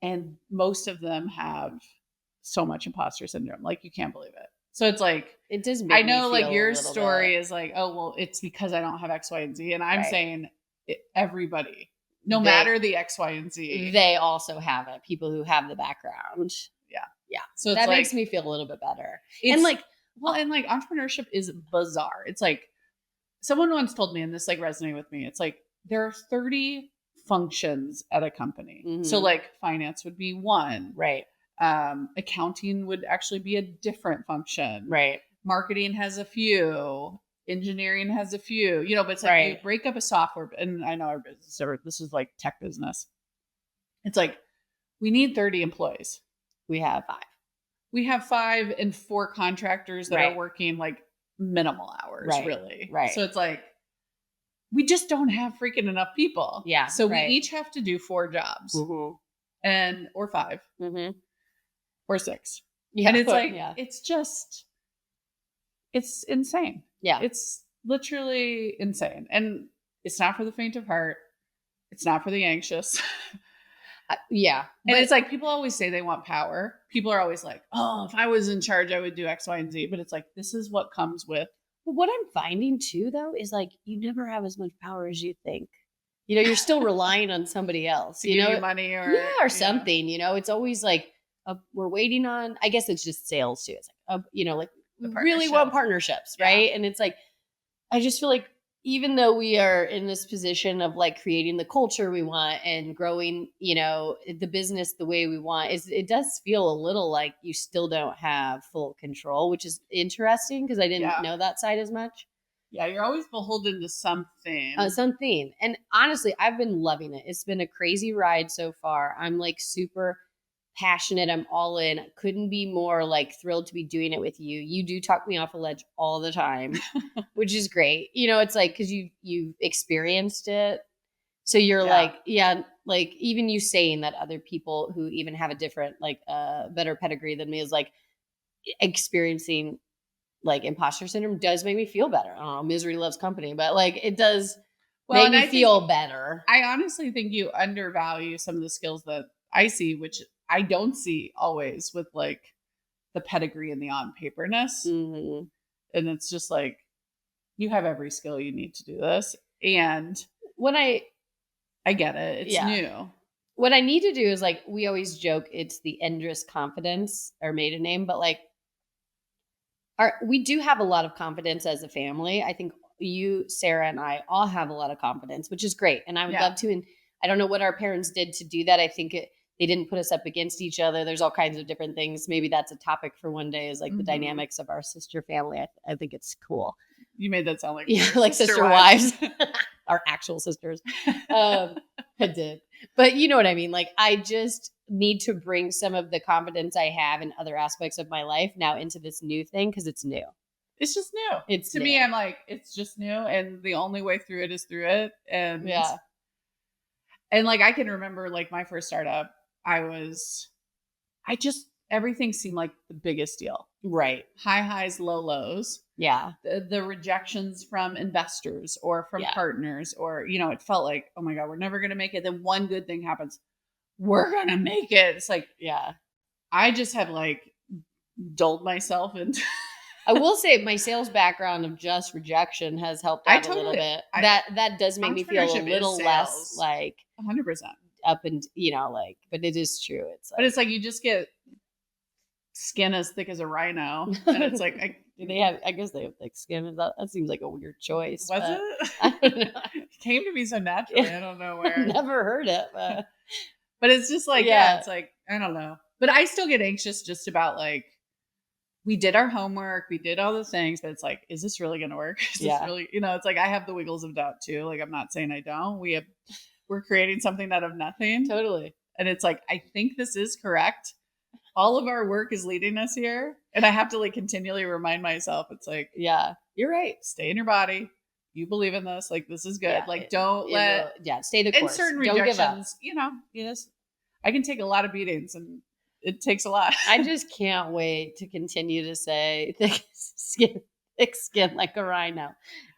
And most of them have so much imposter syndrome. Like you can't believe it. So it's like, it does make I know me like your story bit. Is like, oh, well, it's because I don't have X, Y, and Z. And I'm saying everybody, matter the X, Y, and Z. They also have it. People who have the background. Yeah. Yeah. So that makes me feel a little bit better. And like, and like entrepreneurship is bizarre. It's like, someone once told me, and this like resonated with me. It's like, there are 30 functions at a company. Mm-hmm. So like finance would be one. Right. Accounting would actually be a different function. Right. Marketing has a few. Engineering has a few. But it's like you break up a software, and I know our business, this is like tech business. It's like, we need 30 employees. We have 5. We have 5 and 4 contractors that are working like minimal hours, really. Right. So it's like, we just don't have freaking enough people. Yeah. So we each have to do 4 jobs, and or 5, or 6. Yeah. And it's like, it's just, it's insane. Yeah. It's literally insane. And it's not for the faint of heart. It's not for the anxious. Yeah. And it's like, people always say they want power. People are always like, oh, if I was in charge, I would do X, Y, and Z. But it's like, this is what comes with. Well, what I'm finding too, though, is like, you never have as much power as you think. You're still relying on somebody else, to give you money or something, it's always like, we're waiting on, I guess it's just sales too. It's like, like we really want partnerships. Right. And it's like, I just feel like, even though we are in this position of like creating the culture we want and growing, the business the way we want, it does feel a little like you still don't have full control, which is interesting because I didn't know that side as much. Yeah, you're always beholden to something. And honestly, I've been loving it. It's been a crazy ride so far. I'm like super passionate. I'm all in. I couldn't be more like thrilled to be doing it with you. You do talk me off a ledge all the time, which is great. You know, it's like, because you've experienced it. So you're like, yeah, like even you saying that other people who even have a different, like better pedigree than me is like experiencing like imposter syndrome does make me feel better. I don't know, misery loves company, but like it does make me feel better. I honestly think you undervalue some of the skills that I see, which I don't see always with like the pedigree and the on paperness. Mm-hmm. And it's just like, you have every skill you need to do this. And when I get it. It's new. What I need to do is like, we always joke it's the Endress Confidence, our maiden name, but like we do have a lot of confidence as a family. I think you, Sarah, and I all have a lot of confidence, which is great. And I would love to. And I don't know what our parents did to do that. I think they didn't put us up against each other. There's all kinds of different things. Maybe that's a topic for one day, is like the dynamics of our sister family. I think it's cool. You made that sound like like sister wives. Our actual sisters. I did. But you know what I mean? Like, I just need to bring some of the confidence I have in other aspects of my life now into this new thing, because it's new. It's just new. It's to me, I'm like, it's just new, and the only way through it is through it. And and like I can remember like my first startup, everything seemed like the biggest deal. Right. High highs, low lows. Yeah. The rejections from investors or from partners, or, you know, it felt like, oh my God, we're never going to make it. Then one good thing happens. We're going to make it. It's like, I just have like dulled myself into. I will say my sales background of just rejection has helped out a little bit. That does make me feel a little less like 100% up, and you know, like, but it is true. It's like, but it's like you just get skin as thick as a rhino, and it's like, I guess they have thick skin. That seems like a weird choice. Was it? I don't know. It came to me so naturally. I don't know where. Never heard it, but it's just like, it's like, I don't know. But I still get anxious just about like, we did our homework, we did all the things, but it's like, is this really going to work? Is this really, you know, it's like, I have the wiggles of doubt too. Like, I'm not saying I don't. We're creating something out of nothing. Totally. And it's like, I think this is correct. All of our work is leading us here. And I have to like continually remind myself, it's like, you're right. Stay in your body. You believe in this. Like, this is good. Yeah, like, don't stay the course. In certain rejections, you know, I can take a lot of beatings, and it takes a lot. I just can't wait to continue to say thick skin like a rhino.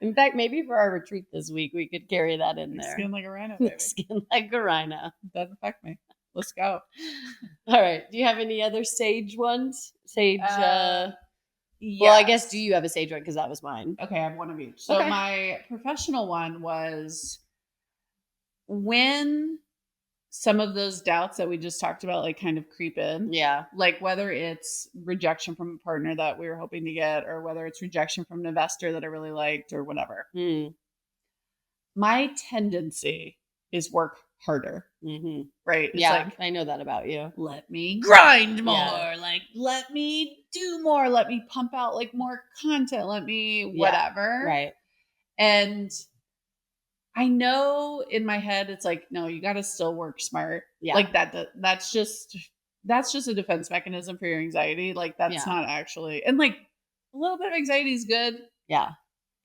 In fact, maybe for our retreat this week, we could carry that in there. Skin like a rhino, baby. Skin like a rhino. Doesn't affect me. Let's go. All right. Do you have any other sage ones? Sage. Well, I guess, do you have a sage one? Because that was mine. Okay, I have one of each. So my professional one was when some of those doubts that we just talked about, like, kind of creep in. Yeah. Like, whether it's rejection from a partner that we were hoping to get, or whether it's rejection from an investor that I really liked, or whatever. My tendency is work harder. Right? It's like, I know that about you. Let me grind more. Like, let me do more. Let me pump out like more content. Let me whatever. Right. And I know in my head, it's like, no, you got to still work smart. Yeah. Like that's just a defense mechanism for your anxiety. Like, that's not actually, and like a little bit of anxiety is good. Yeah.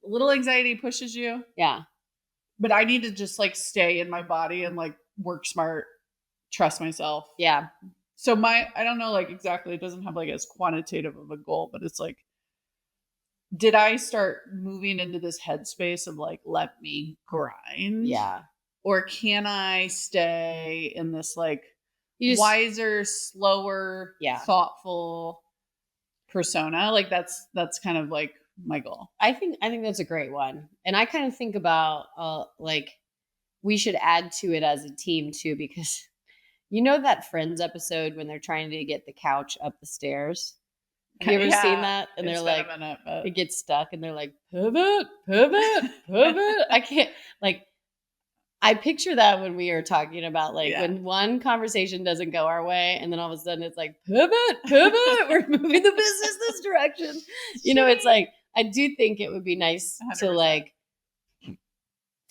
A little anxiety pushes you. Yeah. But I need to just like stay in my body and like work smart, trust myself. Yeah. So I don't know, like, exactly, it doesn't have like as quantitative of a goal, but it's like, did I start moving into this headspace of like, let me grind? Yeah. Or can I stay in this like wiser, slower, thoughtful persona? Like, that's kind of like my goal. I think that's a great one. And I kind of think about like, we should add to it as a team too, because you know that Friends episode when they're trying to get the couch up the stairs? Have you ever seen that? And they're like, it gets stuck and they're like, pivot. I can't, like, I picture that when we are talking about like when one conversation doesn't go our way and then all of a sudden it's like, pivot, we're moving the business this direction. You know, it's like, I do think it would be nice 100%. To like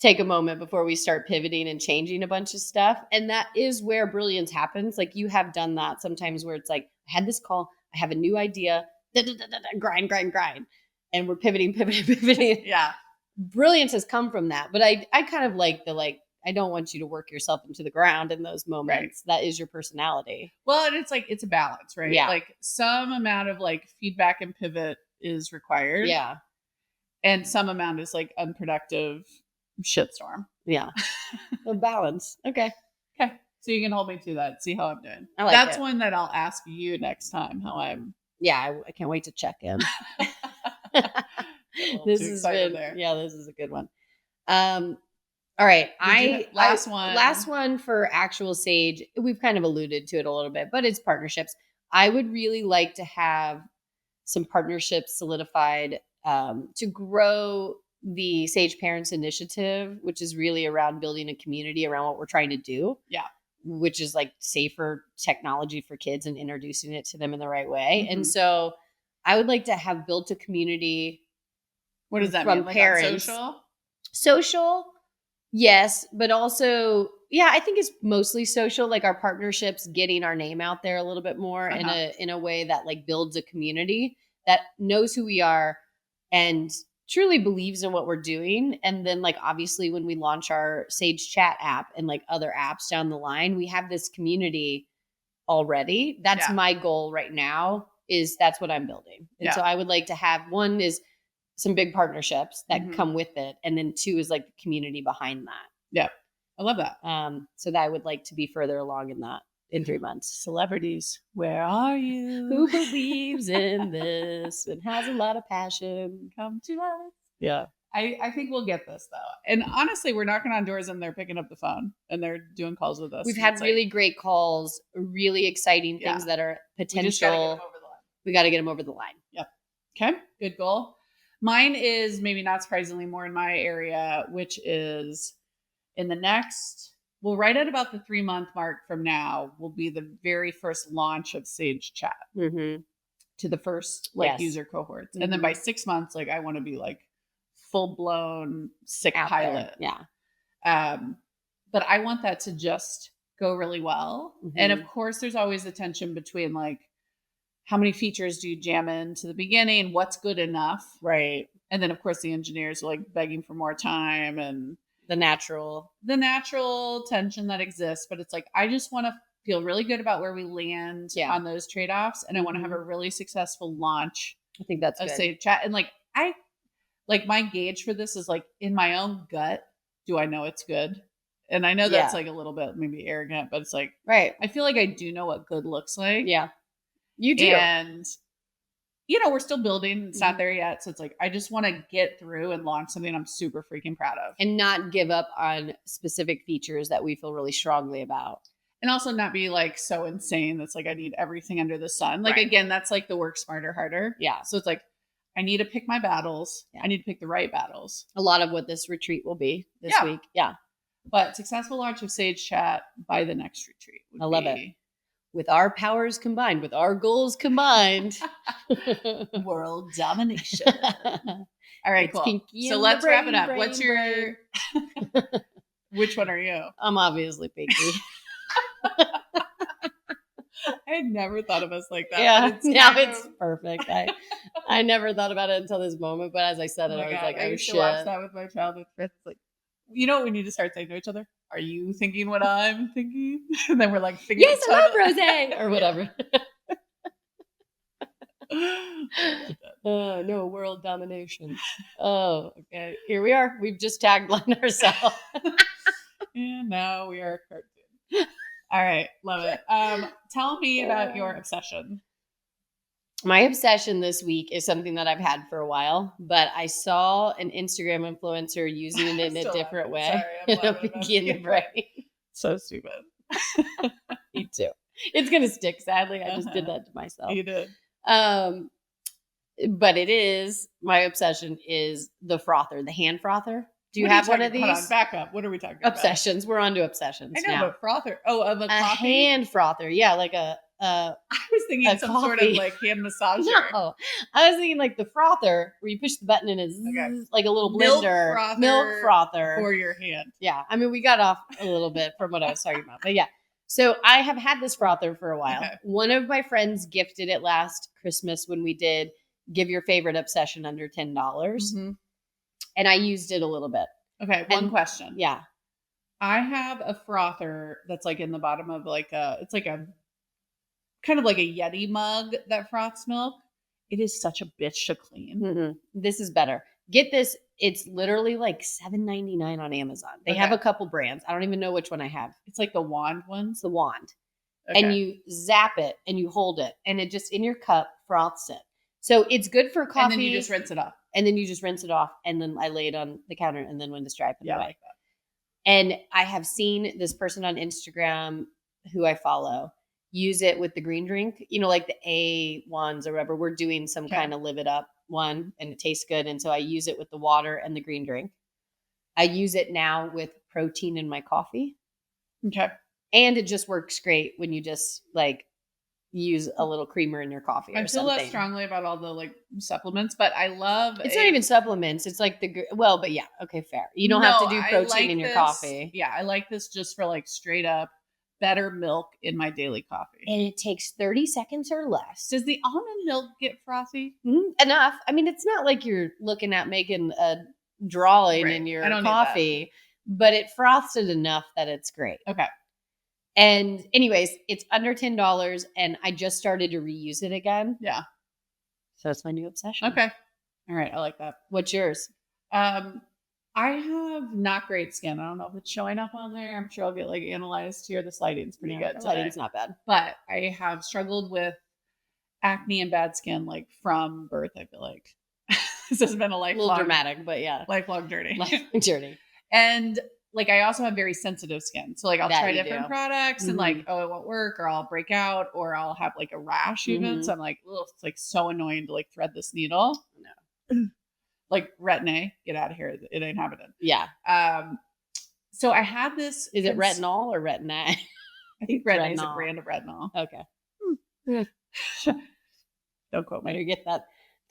take a moment before we start pivoting and changing a bunch of stuff. And that is where brilliance happens. Like you have done that sometimes where it's like, I had this call, I have a new idea, grind. And we're pivoting. Yeah. Brilliance has come from that. But I kind of like I don't want you to work yourself into the ground in those moments. Right. That is your personality. Well, and it's like, it's a balance, right? Yeah. Like some amount of like feedback and pivot is required. Yeah. And some amount is like unproductive shitstorm. Yeah. A balance. Okay. So you can hold me to that. See how I'm doing. That's one that I'll ask you next time how I'm. Yeah. I can't wait to check in. This is a good one. All right. Last one for actual Sage. We've kind of alluded to it a little bit, but it's partnerships. I would really like to have some partnerships solidified to grow the Sage Parents Initiative, which is really around building a community around what we're trying to do. Yeah. Which is like safer technology for kids and introducing it to them in the right way. Mm-hmm. And so I would like to have built a community. What does that mean? Like parents. Social, yes, but also, yeah, I think it's mostly social. Like our partnerships, getting our name out there a little bit more in a way that like builds a community that knows who we are and truly believes in what we're doing. And then like obviously when we launch our Sage Chat app and like other apps down the line, we have this community already. That's my goal right now. That's what I'm building. And so I would like to have one is some big partnerships that come with it. And then two is like the community behind that. Yeah. I love that. So that I would like to be further along in that in 3 months. Celebrities, where are you? Who believes in this and has a lot of passion? Come to us. Yeah. I think we'll get this though. And honestly, we're knocking on doors and they're picking up the phone and they're doing calls with us. We've had really great calls, really exciting things that are potential. We got to get them over the line. Yep. Okay. Good goal. Mine is maybe not surprisingly more in my area, which is in the next, well, right at about the 3-month mark from now will be the very first launch of Sage Chat to the first user cohorts. And then by 6 months, like I want to be like full blown sick out pilot. There. Yeah. But I want that to just go really well. And of course there's always the tension between like, how many features do you jam into the beginning? What's good enough? Right. And then of course the engineers are like begging for more time and the natural tension that exists. But it's like, I just want to feel really good about where we land on those trade-offs. And I want to have a really successful launch. I think that's good. Sage Chat. And like my gauge for this is like in my own gut, do I know it's good? And I know that's like a little bit maybe arrogant, but it's like, right. I feel like I do know what good looks like. Yeah. You do. And, we're still building. It's not there yet. So it's like, I just want to get through and launch something I'm super freaking proud of. And not give up on specific features that we feel really strongly about. And also not be like so insane that's like, I need everything under the sun. Like, again, that's like the work smarter, harder. Yeah. So it's like, I need to pick my battles. Yeah. I need to pick the right battles. A lot of what this retreat will be this week. Yeah. But successful launch of Sage Chat by the next retreat. I love it. With our powers combined, with our goals combined. World domination. All right, cool. So let's wrap it up. What's your... Which one are you? I'm obviously Pinky. I had never thought of us like that. Yeah, it's perfect. I never thought about it until this moment, but as I said it, I was like, I used to watch that with my childhood friends. Like, you know what we need to start saying to each other? Are you thinking what I'm thinking? And then we're like, yes, I love Rosé or whatever. No, world domination. Oh, okay. Here we are. We've just taglined ourselves. And now we are a cartoon. All right. Love it. Tell me about your obsession. My obsession this week is something that I've had for a while, but I saw an Instagram influencer using it in a different way. Sorry, and I'm in the brain. So stupid. Me too. It's going to stick, sadly. I just did that to myself. You did. But my obsession is the frother, the hand frother. Do you have one of these? Hold on, back up. What are we talking about? Obsessions. We're on to obsessions I know, now. But frother. Oh, of a hand frother. Yeah, like a I was thinking some coffee. sort of like hand massager. No, I was thinking like the frother where you push the button and it's like a little blender. Milk frother for your hand. Yeah. I mean, we got off a little bit from what I was talking about, but yeah. So I have had this frother for a while. Okay. One of my friends gifted it last Christmas when we did Give Your Favorite Obsession Under $10. Mm-hmm. And I used it a little bit. Okay. One question. Yeah. I have a frother that's like in the bottom of like it's like a kind of like a Yeti mug that froths milk. It is such a bitch to clean. Mm-hmm. This is better. Get this. It's literally like $7.99 on Amazon. They have a couple brands. I don't even know which one I have. It's like the wand ones. The wand. Okay. And you zap it and you hold it and it just in your cup froths it. So it's good for coffee. And then you just rinse it off. And then you just rinse it off. And then I lay it on the counter and then when it's dry, put it away. I like that. And I have seen this person on Instagram who I follow use it with the green drink, like the A ones or whatever. We're doing some kind of live it up one and it tastes good. And so I use it with the water and the green drink. I use it now with protein in my coffee. Okay. And it just works great when you just like use a little creamer in your coffee. I feel less strongly about all the like supplements, but I love it's not even supplements. It's like but yeah. Okay. Fair. You don't have to do protein in your coffee. Yeah. I like this just for like straight up better milk in my daily coffee. And it takes 30 seconds or less. Does the almond milk get frothy? Enough. I mean, it's not like you're looking at making a drawing in your coffee, but it froths it enough that it's great. Okay. And anyways, it's under $10 and I just started to reuse it again. Yeah. So it's my new obsession. Okay. All right. I like that. What's yours? I have not great skin. I don't know if it's showing up on there. I'm sure I'll get like analyzed here. The lighting's pretty good. The lighting's not bad. But I have struggled with acne and bad skin like from birth, I feel like. This has been a little dramatic, but yeah. Lifelong journey. And like I also have very sensitive skin. So like I'll try different products and like, it won't work or I'll break out or I'll have like a rash even. Mm-hmm. So I'm like, it's like so annoying to like thread this needle. No. Like Retin-A, get out of here. It ain't happening. Yeah. So I had this. Is it retinol or Retin-A? I think Retin-A is a brand of retinol. Okay. Don't quote me. You get that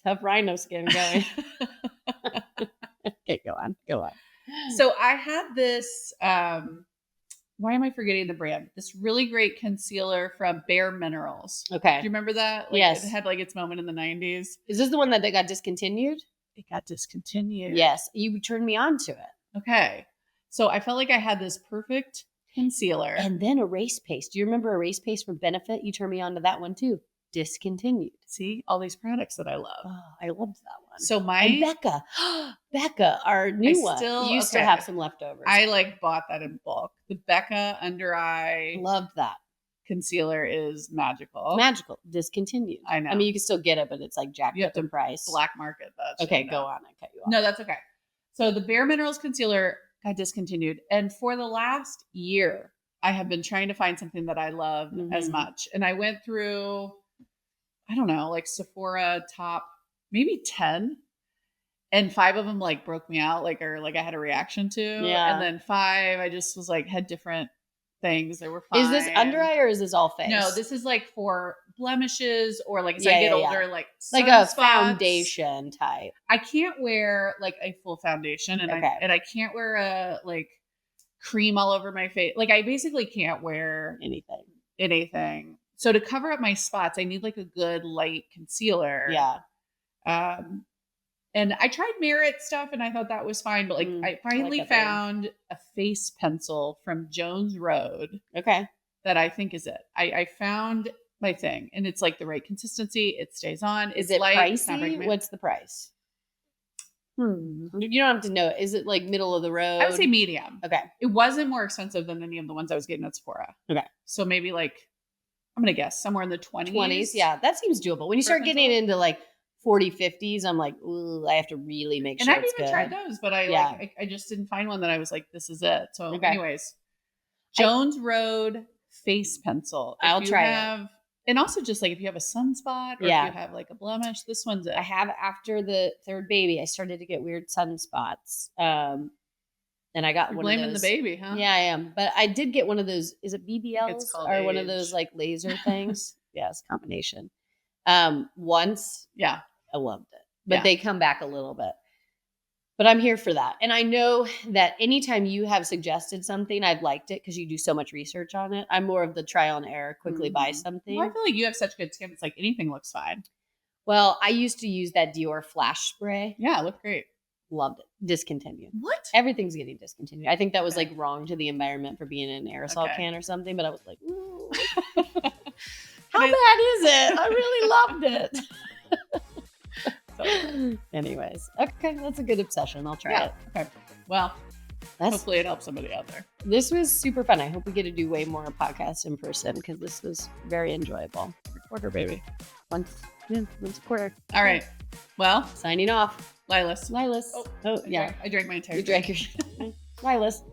tough rhino skin going. Okay, go on. So I had this. Why am I forgetting the brand? This really great concealer from Bare Minerals. Okay. Do you remember that? Like, yes. It had like its moment in the 90s. Is this the one that got discontinued? It got discontinued. Yes. You turned me on to it. Okay. So I felt like I had this perfect concealer. And then Erase Paste. Do you remember Erase Paste from Benefit? You turned me on to that one too. Discontinued. See? All these products that I love. Oh, I loved that one. So and Becca, our new one. You still have some leftovers. I like bought that in bulk. The Becca Under Eye. Loved that. Concealer is magical. Discontinued. I know. I mean, you can still get it, but it's like jacked up in price. Black market that. Okay, go on. I cut you off. No, that's okay. So the Bare Minerals concealer got discontinued. And for the last year, I have been trying to find something that I love as much. And I went through, I don't know, like Sephora top, maybe 10. And 5 of them like broke me out, like, or like I had a reaction to. Yeah. And then 5, I just was like, had different things. They were fine. Is this under eye or is this all face? No, this is like for blemishes or like as I get older, like a foundation type. I can't wear like a full foundation and I can't wear a like cream all over my face. Like I basically can't wear anything. So to cover up my spots, I need like a good light concealer. Yeah. And I tried Merit stuff and I thought that was fine. But like I finally found a face pencil from Jones Road. Okay. That I think is it. I found my thing and it's like the right consistency. It stays on. Is it light, pricey? What's the price? You don't have to know. Is it like middle of the road? I would say medium. Okay. It wasn't more expensive than any of the ones I was getting at Sephora. Okay. So maybe like, I'm going to guess somewhere in the 20s. Yeah. That seems doable. When you start getting into like 40, 50s, I'm like, ooh, I have to really make sure it's good. And I've even tried those, but I just didn't find one that I was like, this is it. So anyways, Jones Road face pencil. I'll try it. And also just like if you have a sunspot or if you have like a blemish, this one's it. I have after the third baby, I started to get weird sunspots. And I got one of those. Blaming the baby, huh? Yeah, I am. But I did get one of those. Is it BBLs or one of those like laser things? yes, combination. Once, yeah, I loved it, but they come back a little bit. But I'm here for that. And I know that anytime you have suggested something, I've liked it because you do so much research on it. I'm more of the trial and error, quickly buy something. Well, I feel like you have such good skin. It's like anything looks fine. Well, I used to use that Dior flash spray. Yeah, it looked great. Loved it. Discontinued. What? Everything's getting discontinued. I think that was like wrong to the environment for being an aerosol can or something, but I was like, ooh. How bad is it? I really loved it. Anyways, okay, that's a good obsession. I'll try it. Okay. Well, hopefully it helps somebody out there. This was super fun. I hope we get to do way more podcasts in person because this was very enjoyable. Recorder, baby. Once a quarter. All right. Well, signing off. Lilas. Oh, yeah. I drank my entire You drank your Lilas.